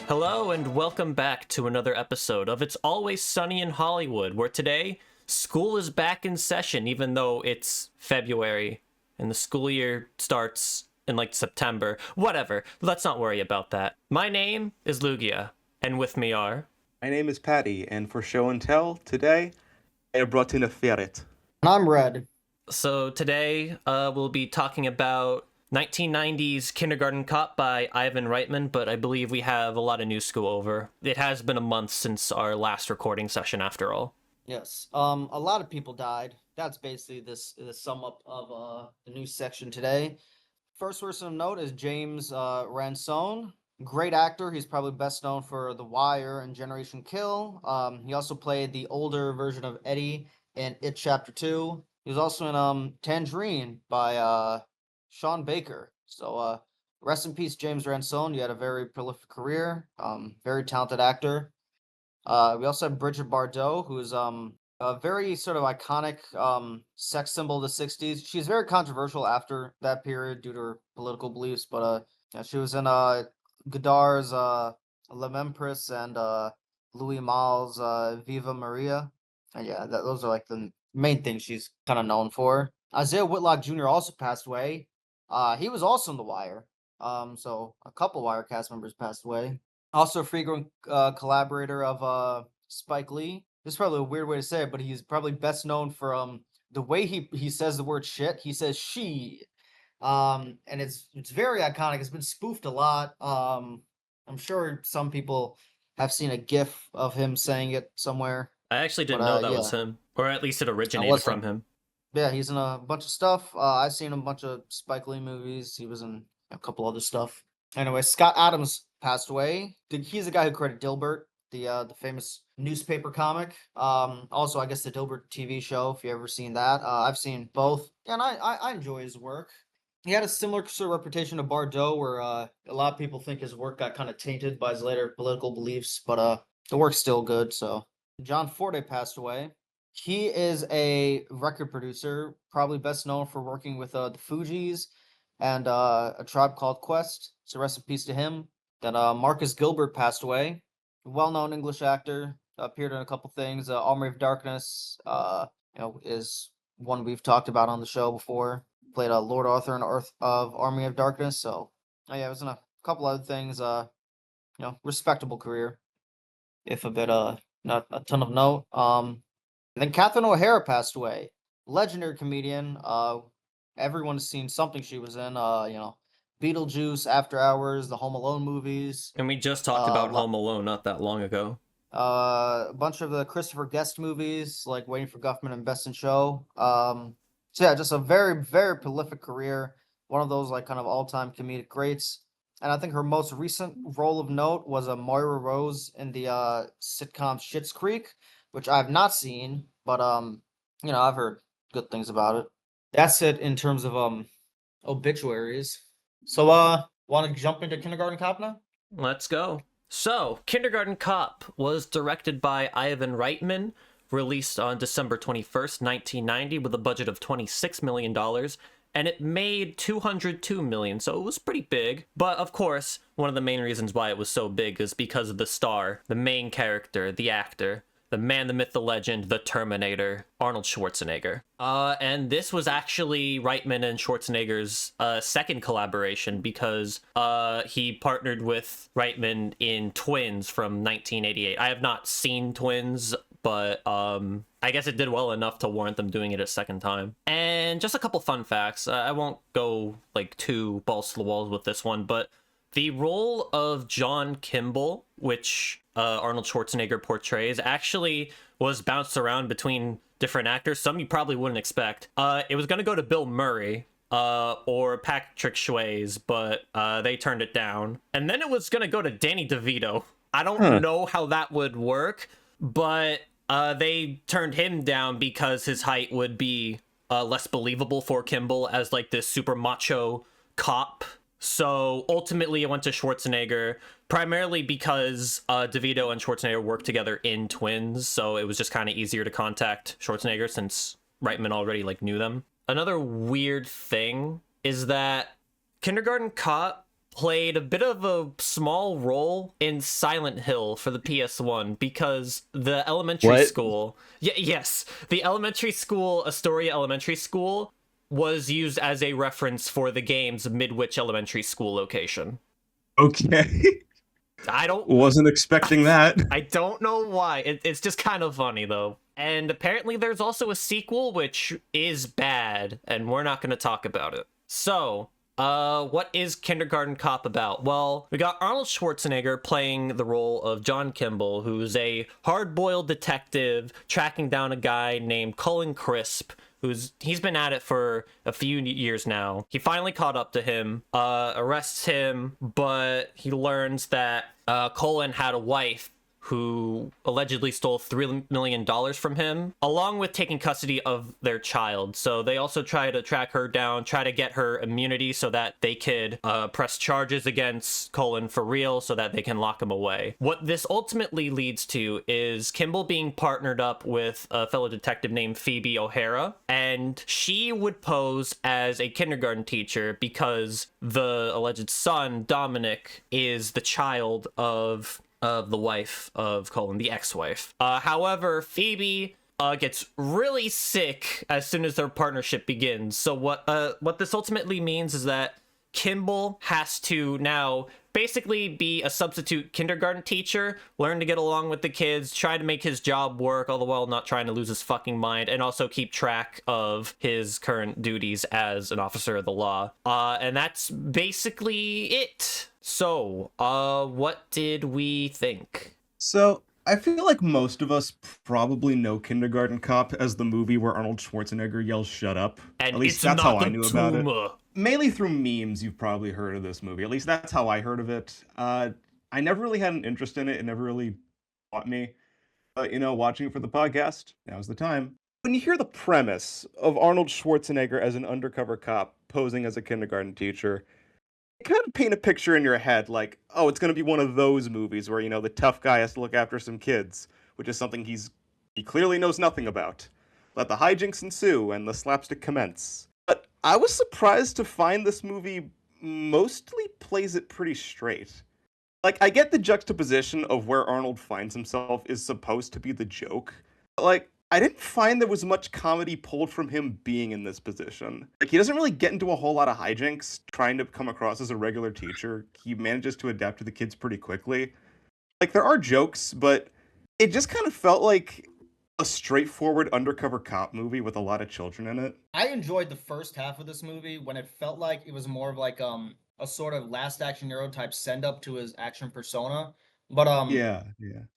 Hello and welcome back to another episode of It's Always Sunny in Hollywood, where today school is back in session, even though it's February and the school year starts in like September. Whatever, let's not worry about that. My name is Lugia, and with me are... My name is Patty, and for show and tell, today I have brought in a ferret. And I'm Red. So today we'll be talking about 1990's Kindergarten Cop by Ivan Reitman, but I believe we have a lot of news to go over. It has been a month since our last recording session, after all. Yes. A lot of people died. That's basically the sum up of the news section today. First person of note is James Ransone. Great actor. He's probably best known for The Wire and Generation Kill. He also played the older version of Eddie in It Chapter 2. He was also in Tangerine by Sean Baker. So rest in peace, James Ransone. You had a very prolific career. Very talented actor. We also have Bridget Bardot, who is a very sort of iconic sex symbol of the 60s. She's very controversial after that period due to her political beliefs, but yeah, she was in Godard's L'Empress and Louis Malle's Viva Maria. And yeah, those are like the main things she's kind of known for. Isaiah Whitlock Jr. also passed away. He was also in The Wire. So a couple Wire cast members passed away. Also a frequent collaborator of Spike Lee. This is probably a weird way to say it, but he's probably best known for the way he says the word shit. He says she. And it's very iconic. It's been spoofed a lot. I'm sure some people have seen a GIF of him saying it somewhere. I actually didn't know that was him, or at least it originated from him. Yeah, he's in a bunch of stuff. I've seen a bunch of Spike Lee movies. He was in a couple other stuff. Anyway, Scott Adams passed away. He's the guy who created Dilbert, the famous newspaper comic. Also, I guess the Dilbert TV show, if you've ever seen that. I've seen both, and I enjoy his work. He had a similar sort of reputation to Bardot, where a lot of people think his work got kind of tainted by his later political beliefs, but the work's still good. So John Forte passed away. He is a record producer, probably best known for working with the Fugees and A Tribe Called Quest. So rest in peace to him. Then Marcus Gilbert passed away. Well-known English actor, appeared in a couple things. Army of Darkness, is one we've talked about on the show before. Played Lord Arthur in of Army of Darkness. So yeah, it was in a couple other things. Respectable career, if a bit not a ton of note. And then Catherine O'Hara passed away. Legendary comedian. Everyone's seen something she was in. Beetlejuice, After Hours, the Home Alone movies. And we just talked about Home Alone not that long ago. A bunch of the Christopher Guest movies, like Waiting for Guffman and Best in Show. So yeah, just a very, very prolific career. One of those like kind of all-time comedic greats. And I think her most recent role of note was a Moira Rose in the sitcom Schitt's Creek, which I've not seen, but I've heard good things about it. That's it in terms of obituaries. So want to jump into Kindergarten Cop now? Let's go. So, Kindergarten Cop was directed by Ivan Reitman, released on December 21st, 1990, with a budget of $26 million, and it made $202 million, so it was pretty big. But of course, one of the main reasons why it was so big is because of the star, the main character, the actor, the man, the myth, the legend, the Terminator, Arnold Schwarzenegger. And this was actually Reitman and Schwarzenegger's second collaboration, because he partnered with Reitman in Twins from 1988. I have not seen Twins, but I guess it did well enough to warrant them doing it a second time. And just a couple fun facts. I won't go like too balls to the walls with this one, but the role of John Kimball, which Arnold Schwarzenegger portrays, actually was bounced around between different actors. Some you probably wouldn't expect. It was going to go to Bill Murray or Patrick Swayze, but they turned it down. And then it was going to go to Danny DeVito. I don't know how that would work, but they turned him down because his height would be less believable for Kimball as like this super macho cop. So ultimately it went to Schwarzenegger, primarily because DeVito and Schwarzenegger worked together in Twins, so it was just kind of easier to contact Schwarzenegger since Reitman already knew them. Another weird thing is that Kindergarten Cop played a bit of a small role in Silent Hill for the PS1 because the elementary What? school, yes, the elementary school, Astoria Elementary School, was used as a reference for the game's Midwich Elementary School location. Okay. I don't Wasn't expecting that. I don't know why. It's just kind of funny though. And apparently there's also a sequel which is bad, and we're not going to talk about it. So, what is Kindergarten Cop about? Well, we got Arnold Schwarzenegger playing the role of John Kimball, who's a hard-boiled detective tracking down a guy named Cullen Crisp, he's been at it for a few years now. He finally caught up to him, arrests him, but he learns that Cullen had a wife who allegedly stole $3 million from him, along with taking custody of their child. So they also try to track her down, try to get her immunity so that they could press charges against Cullen for real so that they can lock him away. What this ultimately leads to is Kimball being partnered up with a fellow detective named Phoebe O'Hara, and she would pose as a kindergarten teacher because the alleged son, Dominic, is the child of the wife of Cullen, the ex-wife. However, Phoebe gets really sick as soon as their partnership begins. So what this ultimately means is that Kimball has to now basically be a substitute kindergarten teacher, learn to get along with the kids, try to make his job work, all the while not trying to lose his fucking mind, and also keep track of his current duties as an officer of the law. And that's basically it. So, what did we think? So, I feel like most of us probably know Kindergarten Cop as the movie where Arnold Schwarzenegger yells "shut up." And At least it's that's not how I a knew about it. tumor. Mainly through memes, you've probably heard of this movie. At least that's how I heard of it. I never really had an interest in it. It never really caught me. But, watching it for the podcast, now's the time. When you hear the premise of Arnold Schwarzenegger as an undercover cop posing as a kindergarten teacher, you kind of paint a picture in your head like, oh, it's going to be one of those movies where, the tough guy has to look after some kids, which is something he clearly knows nothing about. Let the hijinks ensue and the slapstick commence. But I was surprised to find this movie mostly plays it pretty straight. Like, I get the juxtaposition of where Arnold finds himself is supposed to be the joke. But, like, I didn't find there was much comedy pulled from him being in this position. Like, he doesn't really get into a whole lot of hijinks trying to come across as a regular teacher. He manages to adapt to the kids pretty quickly. Like, there are jokes, but it just kind of felt like a straightforward undercover cop movie with a lot of children in it. I enjoyed the first half of this movie when it felt like it was more of like a sort of Last Action Hero type send up to his action persona. But Yeah.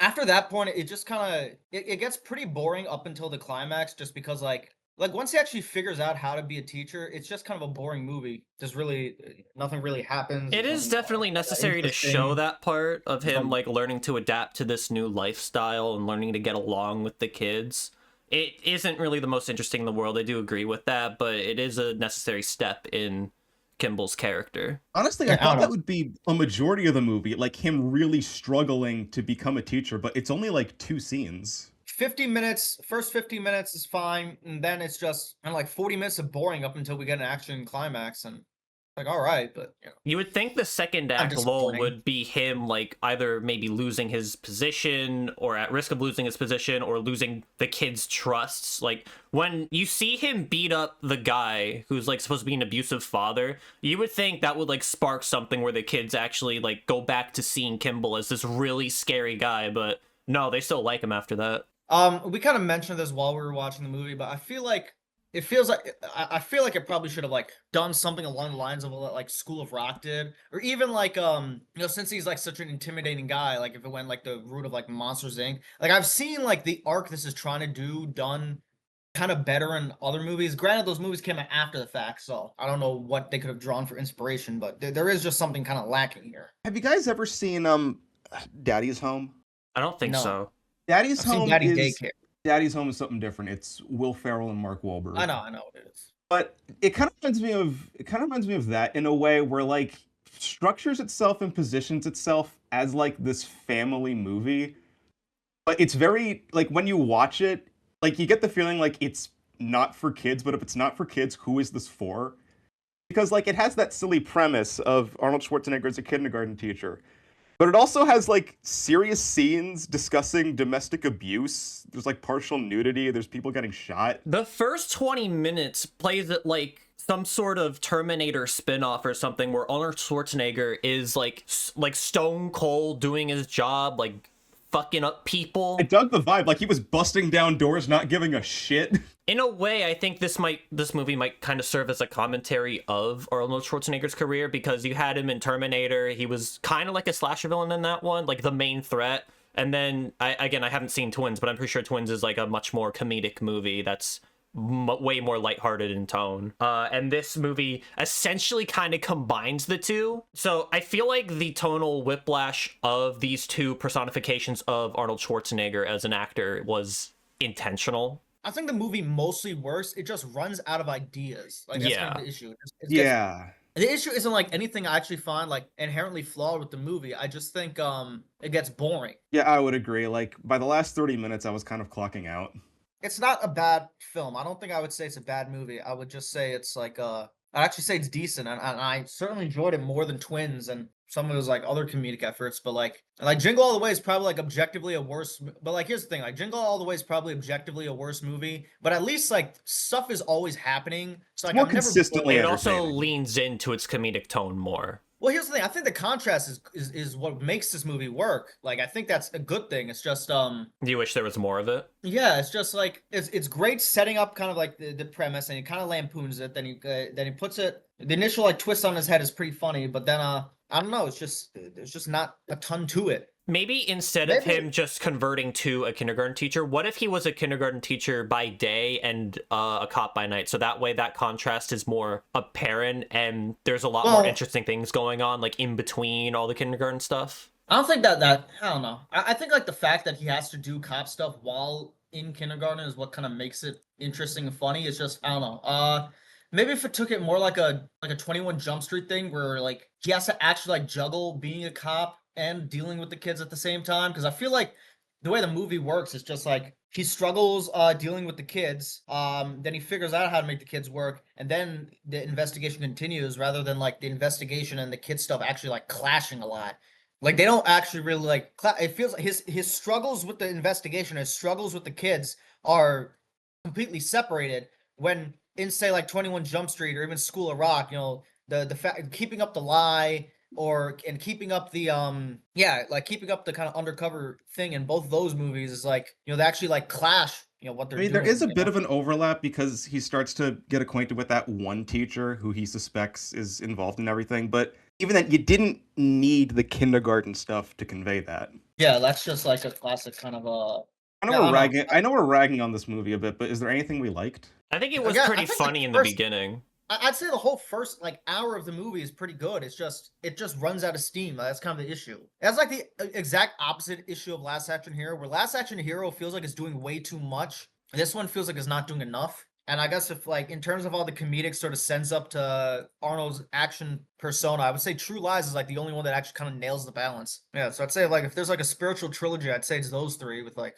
after that point it just kind of it gets pretty boring up until the climax, just because like once he actually figures out how to be a teacher, it's just kind of a boring movie. There's really nothing really happens. It There's is nothing, definitely necessary to show interesting. that part of him, Um, like, learning to adapt to this new lifestyle and learning to get along with the kids. It isn't really the most interesting in the world, I do agree with that, but it is a necessary step in Kimball's character. Honestly, Yeah, I I thought don't that know. would be a majority of the movie, like him really struggling to become a teacher, but it's only like 2 scenes. 50 minutes, first 50 minutes is fine, and then it's just kind of like 40 minutes of boring up until we get an action climax, and like, all right, but You would think the second kind of act lull disappointing. would be him, like, either maybe losing his position or at risk of losing his position or losing the kids' trusts. Like, when you see him beat up the guy who's, like, supposed to be an abusive father, you would think that would, like, spark something where the kids actually, like, go back to seeing Kimball as this really scary guy, but no, they still like him after that. We kind of mentioned this while we were watching the movie, but I feel like it feels like I feel like it probably should have like done something along the lines of what like School of Rock did, or even like since he's like such an intimidating guy, like if it went like the route of like Monsters Inc. Like I've seen like the arc this is trying to do done kind of better in other movies. Granted, those movies came out after the fact, so I don't know what they could have drawn for inspiration, but there is just something kind of lacking here. Have you guys ever seen Daddy's Home? I don't think No, so. Daddy's I've seen Home Daddy is Daycare. Daddy's Home is something different. It's Will Ferrell and Mark Wahlberg. I know what it is. But it kind of reminds me of that in a way where like structures itself and positions itself as like this family movie. But it's very like when you watch it, like you get the feeling like it's not for kids, but if it's not for kids, who is this for? because like it has that silly premise of Arnold Schwarzenegger as a kindergarten teacher, but it also has like serious scenes discussing domestic abuse. There's like partial nudity. There's people getting shot. The first 20 minutes plays it like some sort of Terminator spin-off or something where Arnold Schwarzenegger is like stone cold doing his job, like fucking up people. I dug the vibe. Like he was busting down doors, not giving a shit. In a way, I think this movie might kind of serve as a commentary of Arnold Schwarzenegger's career, because you had him in Terminator. He was kind of like a slasher villain in that one, like the main threat. And then, I haven't seen Twins, but I'm pretty sure Twins is like a much more comedic movie that's way more lighthearted in tone. And this movie essentially kind of combines the two. So I feel like the tonal whiplash of these two personifications of Arnold Schwarzenegger as an actor was intentional. I think the movie mostly works. It just runs out of ideas. Like that's kind of the issue. The issue isn't like anything I actually find like inherently flawed with the movie. I just think it gets boring. Yeah, I would agree. Like by the last 30 minutes, I was kind of clocking out. It's not a bad film. I don't think I would say it's a bad movie. I would just say it's like I'd actually say it's decent, and I certainly enjoyed it more than Twins and some of his like other comedic efforts. But like Jingle All the Way is probably like objectively a worse. But like here's the thing, like Jingle All the Way is probably objectively a worse movie. But at least like stuff is always happening. So like more I'm never consistently. It also leans into its comedic tone more. Well, here's the thing. I think the contrast is what makes this movie work. Like, I think that's a good thing. It's just Do you wish there was more of it? Yeah, it's just like it's great setting up kind of like the premise, and he kind of lampoons it. Then he puts it. The initial like twist on his head is pretty funny, but then I don't know. It's just there's just not a ton to it. Maybe instead of him just converting to a kindergarten teacher, what if he was a kindergarten teacher by day and a cop by night? So that way that contrast is more apparent and there's a lot more interesting things going on, like in between all the kindergarten stuff. I don't think that I don't know. I think like the fact that he has to do cop stuff while in kindergarten is what kind of makes it interesting and funny. It's just, I don't know. Maybe if it took it more like a 21 Jump Street thing where like he has to actually like juggle being a cop and dealing with the kids at the same time, because I feel like the way the movie works is just like he struggles dealing with the kids, then he figures out how to make the kids work, and then the investigation continues rather than like the investigation and the kid stuff actually like clashing a lot. Like they don't actually really like it feels like his struggles with the investigation, his struggles with the kids are completely separated, when in say like 21 Jump Street or even School of Rock, you know, the fact keeping up the lie and keeping up the keeping up the kind of undercover thing in both those movies is like, you know, they actually like clash, you know, what they're doing. There is a bit of an overlap because he starts to get acquainted with that one teacher who he suspects is involved in everything, but even then you didn't need the kindergarten stuff to convey that. Yeah, that's just like a classic kind of I know we're ragging on this movie a bit, but is there anything we liked? I think it was pretty funny in the beginning. I'd say the whole first like hour of the movie is pretty good. It just runs out of steam. That's kind of the issue. That's like the exact opposite issue of Last Action Hero, where Last Action Hero feels like it's doing way too much. This one feels like it's not doing enough. And I guess if like in terms of all the comedic sort of sends up to Arnold's action persona, I would say True Lies is like the only one that actually kind of nails the balance. Yeah, so I'd say like if there's like a spiritual trilogy, I'd say it's those three with like,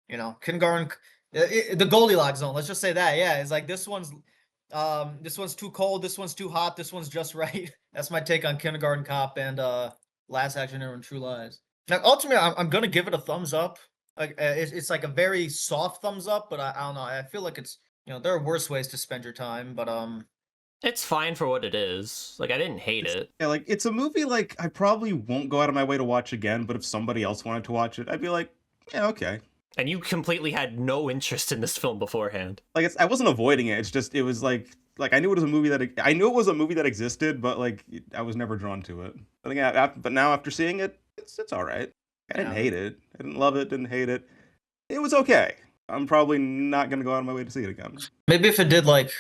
you know, kindergarten, the Goldilocks zone. Let's just say that. Yeah, it's like this one's too cold, this one's too hot, this one's just right. That's my take on Kindergarten Cop and Last Action Hero and True Lies. Now, ultimately, I'm gonna give it a thumbs up. Like it's like a very soft thumbs up, but I don't know. I feel like it's, you know, there are worse ways to spend your time, but it's fine for what it is. Like I didn't hate it. Yeah, like it's a movie like I probably won't go out of my way to watch again, but if somebody else wanted to watch it, I'd be like, yeah, okay. And you completely had no interest in this film beforehand. Like I wasn't avoiding it. It's just it was like I knew it was a movie that existed, but like I was never drawn to it. But again, but now after seeing it, it's all right. I didn't hate it. I didn't love it. Didn't hate it. It was okay. I'm probably not gonna go out of my way to see it again. Maybe if it did like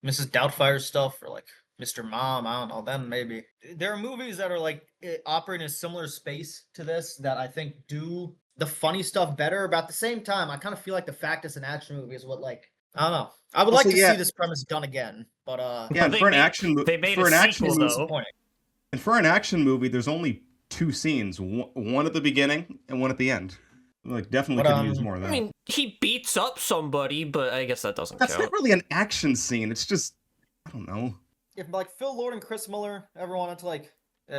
Mrs. Doubtfire stuff or like Mr. Mom, I don't know. Then maybe there are movies that are like operate in a similar space to this that I think do the funny stuff better, but at the same time, I kind of feel like the fact it's an action movie is what, like, I don't know. I would like to see this premise done again, but yeah, for an action movie, though. And for an action movie, there's only two scenes, one at the beginning and one at the end. Like, definitely could use more of that. I mean, he beats up somebody, but I guess that doesn't count. That's not really an action scene. It's just, I don't know. if like Phil Lord and Chris Miller ever wanted to like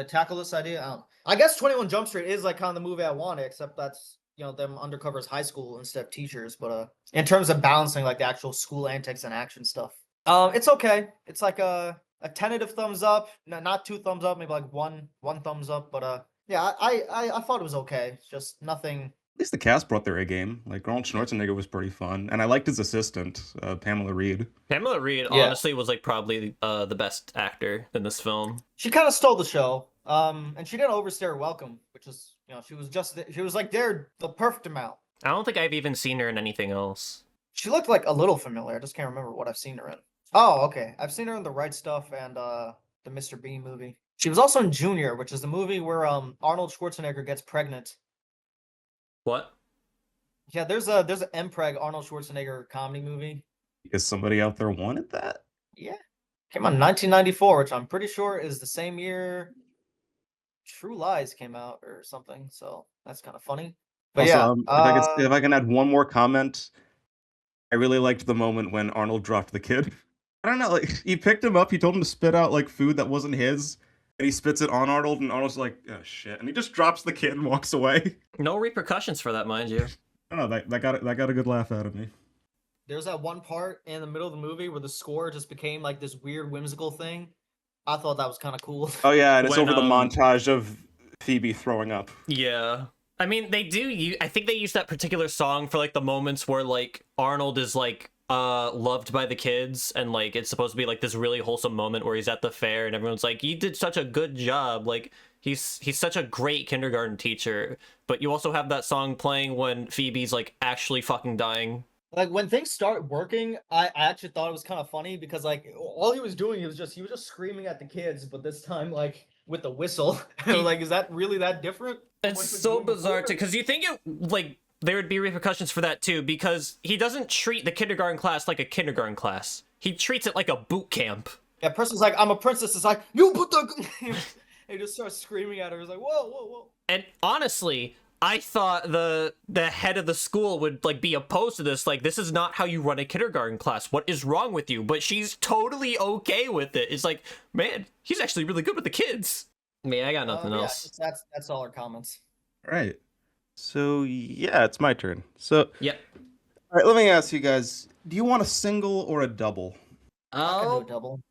tackle this idea, I don't know. I guess 21 Jump Street is like kind of the movie I wanted, except that's them undercover as high school instead of teachers. But in terms of balancing like the actual school antics and action stuff, it's okay. It's like a tentative thumbs up, not 2 thumbs up, maybe like one thumbs up. But yeah, I thought it was okay. It's just nothing. At least the cast brought their A game. Like Arnold Schwarzenegger was pretty fun, and I liked his assistant, Pamela Reed. Pamela Reed honestly was like probably the best actor in this film. She kind of stole the show. And she didn't overstay her welcome, which is she was like there the perfect amount. I don't think I've even seen her in anything else. She looked like a little familiar. I just can't remember what I've seen her in. Oh, okay. I've seen her in The Right Stuff and the Mr. Bean movie. She was also in Junior, which is the movie where Arnold Schwarzenegger gets pregnant. What? Yeah, there's an Mpreg Arnold Schwarzenegger comedy movie. Because somebody out there wanted that? Yeah. Came out in 1994, which I'm pretty sure is the same year True Lies came out or something. So that's kind of funny. But Also, yeah, if I can add one more comment, I really liked the moment when Arnold dropped the kid. I don't know, like he picked him up, he told him to spit out like food that wasn't his, and he spits it on Arnold, and Arnold's like, oh shit, and he just drops the kid and walks away. No repercussions for that, mind you. I don't know, that got a good laugh out of me. there's that one part in the middle of the movie where the score just became like this weird whimsical thing. I thought that was kind of cool. Oh yeah, and it's When, over the montage of Phoebe throwing up. Yeah. I mean, I think they use that particular song for like the moments where like Arnold is like loved by the kids, and like it's supposed to be like this really wholesome moment where he's at the fair and everyone's like, you did such a good job, like he's such a great kindergarten teacher. But you also have that song playing when Phoebe's like actually fucking dying. Like when things start working, I actually thought it was kind of funny because like all he was doing, he was just screaming at the kids, but this time like with the whistle. Like, is that really that different? from what It's he was so doing bizarre before? too, because you think it like there would be repercussions for that too, because he doesn't treat the kindergarten class like a kindergarten class. He treats it like a boot camp. Yeah, person's like, I'm a princess. It's like, you put the. He just starts screaming at her. He's like, whoa, whoa, whoa. And honestly, I thought the head of the school would like be opposed to this. Like, this is not how you run a kindergarten class. What is wrong with you? But she's totally okay with it. It's like, man, he's actually really good with the kids. Man, I got nothing Yeah, else. that's all our comments. All right. So yeah, it's my turn. So Yep. all right, let me ask you guys: do you want a single or a double? I can do a I'll double.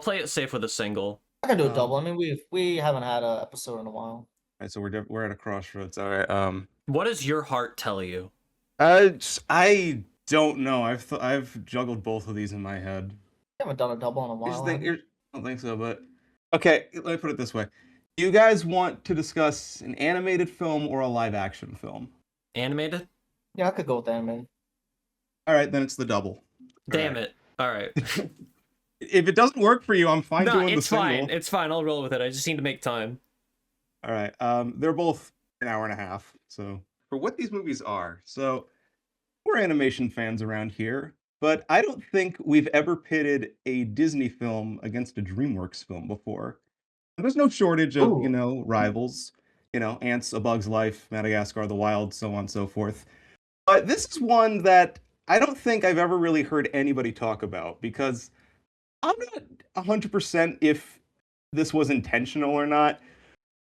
play it safe with a single. I can do a double. I mean, we haven't had an episode in a while. All right, so we're at a crossroads. All right. What does your heart tell you? I don't know. I've juggled both of these in my head. We haven't done a double in a Here's while. the thing, I don't think so, but okay. Let me put it this way: do you guys want to discuss an animated film or a live action film? Animated? Yeah, I could go with anime. All right, then it's the double. Damn it. All right. If it doesn't work for you, I'm fine No, doing the it's single. fine. It's fine. I'll roll with it. I just need to make time. All right. They're both an hour and a half. So for what these movies are, so we're animation fans around here, but I don't think we've ever pitted a Disney film against a DreamWorks film before. There's no shortage of, Ooh. rivals. Ants, A Bug's Life, Madagascar, The Wild, so on and so forth. But this is one that I don't think I've ever really heard anybody talk about because I'm not 100% if this was intentional or not.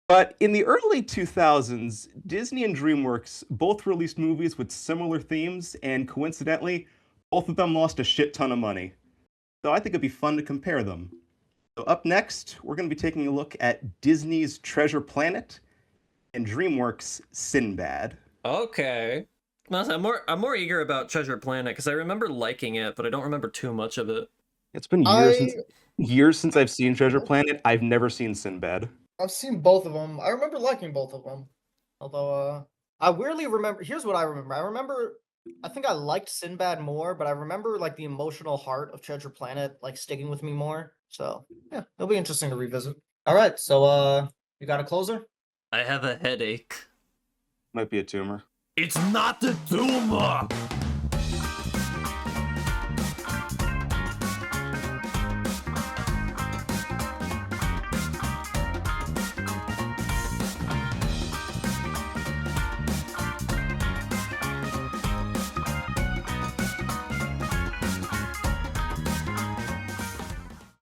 But in the early 2000s, Disney and DreamWorks both released movies with similar themes, and coincidentally, both of them lost a shit ton of money. So I think it'd be fun to compare them. So up next, we're going to be taking a look at Disney's Treasure Planet and DreamWorks' Sinbad. Okay. I'm more eager about Treasure Planet because I remember liking it, but I don't remember too much of it. It's been years since I've seen Treasure Planet. I've never seen Sinbad. I've seen both of them. I remember liking both of them. Although, I weirdly remember. Here's what I remember. I think I liked Sinbad more, but I remember like the emotional heart of Treasure Planet like sticking with me more. So yeah, it'll be interesting to revisit. All right, so you got a closer? I have a headache. Might be a tumor. It's not the tumor!